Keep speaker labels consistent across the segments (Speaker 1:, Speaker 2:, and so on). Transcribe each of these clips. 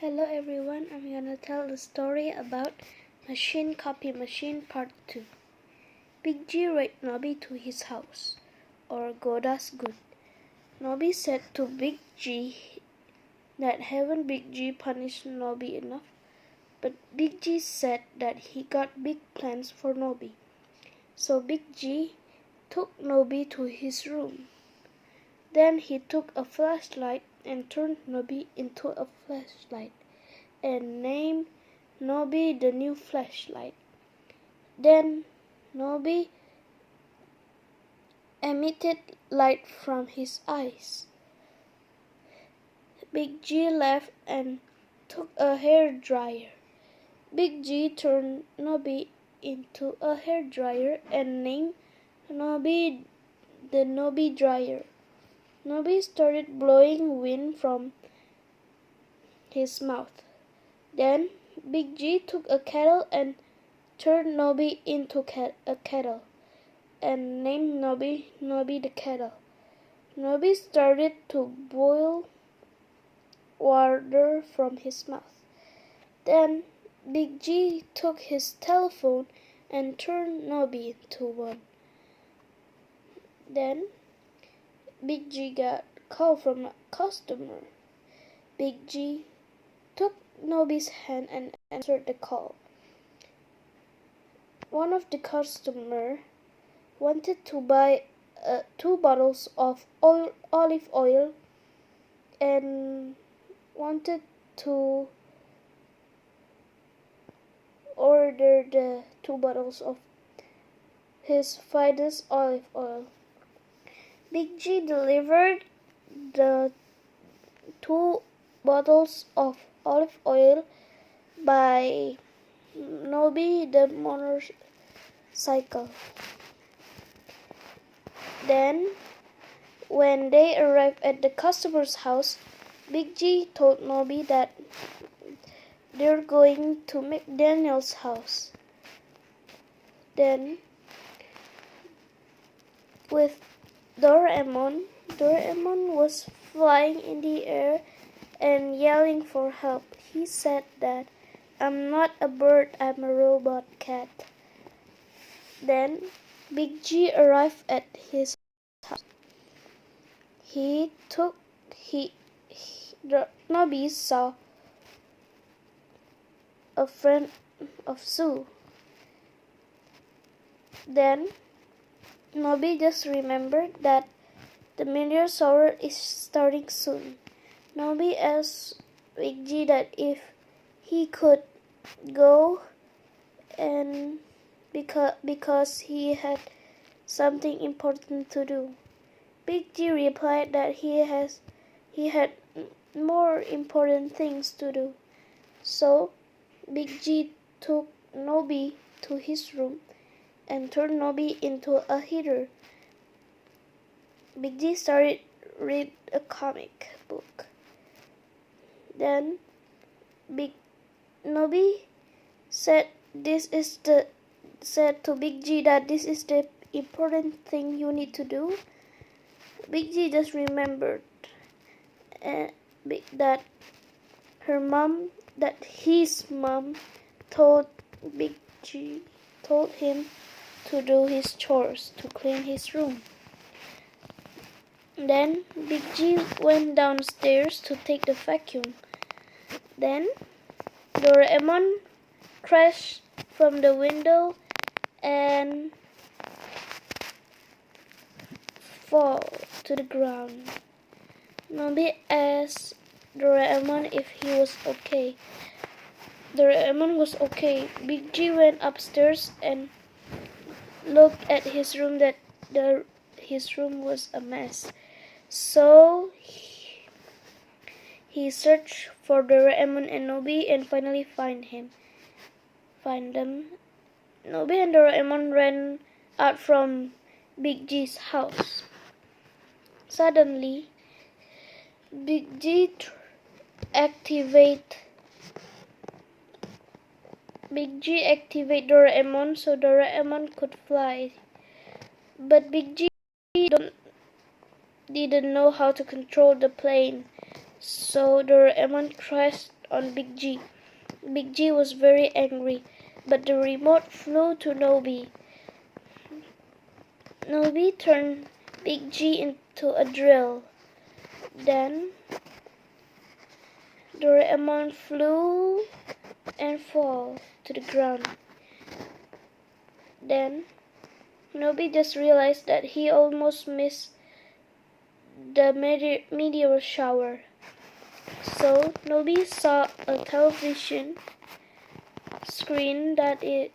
Speaker 1: Hello everyone, I'm gonna tell the story about Machine Copy Machine Part 2. Big G read Nobby to his house, or God does good. Nobby said to Big G that haven't Big G punished Nobby enough, but Big G said that he got big plans for Nobby. So Big G took Nobby to his room. Then he took a flashlight and turned Nobby into a flashlight and named Nobby the new flashlight. Then Nobby emitted light from his eyes. Big G left and took a hair dryer. Big G turned Nobby into a hair dryer and named Nobby the Nobby dryer. Nobby started blowing wind from his mouth. Then Big G took a kettle and turned Nobby into a kettle and named Nobby the kettle. Nobby started to boil water from his mouth. Then Big G took his telephone and turned Nobby into one. Then Big G got a call from a customer. Big G took Nobby's hand and answered the call. One of the customers wanted to buy 2 bottles of olive oil and wanted to order the 2 bottles of his finest olive oil. Big G delivered the 2 bottles of olive oil by Nobby the motorcycle. Then, when they arrived at the customer's house, Big G told Nobby that they're going to McDaniel's house. Then, with Doraemon was flying in the air and yelling for help. He said that, "I'm not a bird, I'm a robot cat." Then Big G arrived at his house. Nobby saw a friend of Sue. Then Nobby just remembered that the meteor shower is starting soon. Nobby asked Big G that if he could go and because he had something important to do. Big G replied that he had more important things to do. So Big G took Nobby to his room and turned Nobby into a heater. Big G started read a comic book. Then Nobby said to Big G that this is the important thing you need to do. Big G just remembered that his mom told him to do his chores, to clean his room. Then Big G went downstairs to take the vacuum. Then Doraemon crashed from the window and fall to the ground. Nobby asked Doraemon if he was okay. Doraemon was okay. Big G went upstairs and looked at his room his room was a mess. So he searched for Doraemon and Nobby and finally find them. Nobby and Doraemon ran out from Big G's house. Suddenly, Big G activate Doraemon so Doraemon could fly. But Big G didn't know how to control the plane, so Doraemon crashed on Big G. Big G was very angry, but the remote flew to Nobby. Nobby turned Big G into a drill. Then Doraemon flew and fell to the ground. Then Nobby just realized that he almost missed the meteor shower. So Nobby saw a television screen that it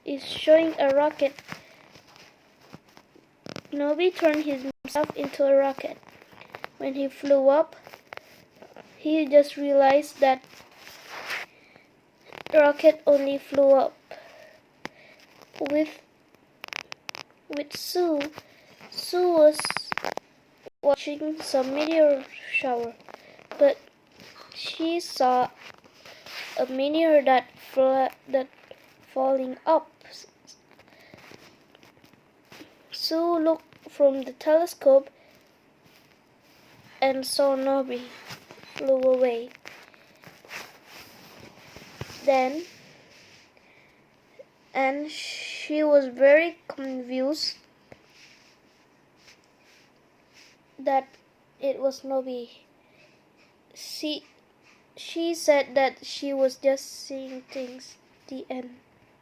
Speaker 1: is showing a rocket. Nobby turned himself into a rocket. When he flew up, he just realized that the rocket only flew up with Sue. Sue was watching some meteor shower, but she saw a meteor that falling up. Sue looked from the telescope and saw Nobby flew away. Then, and she was very confused that it was Nobby. She said that she was just seeing things. The end.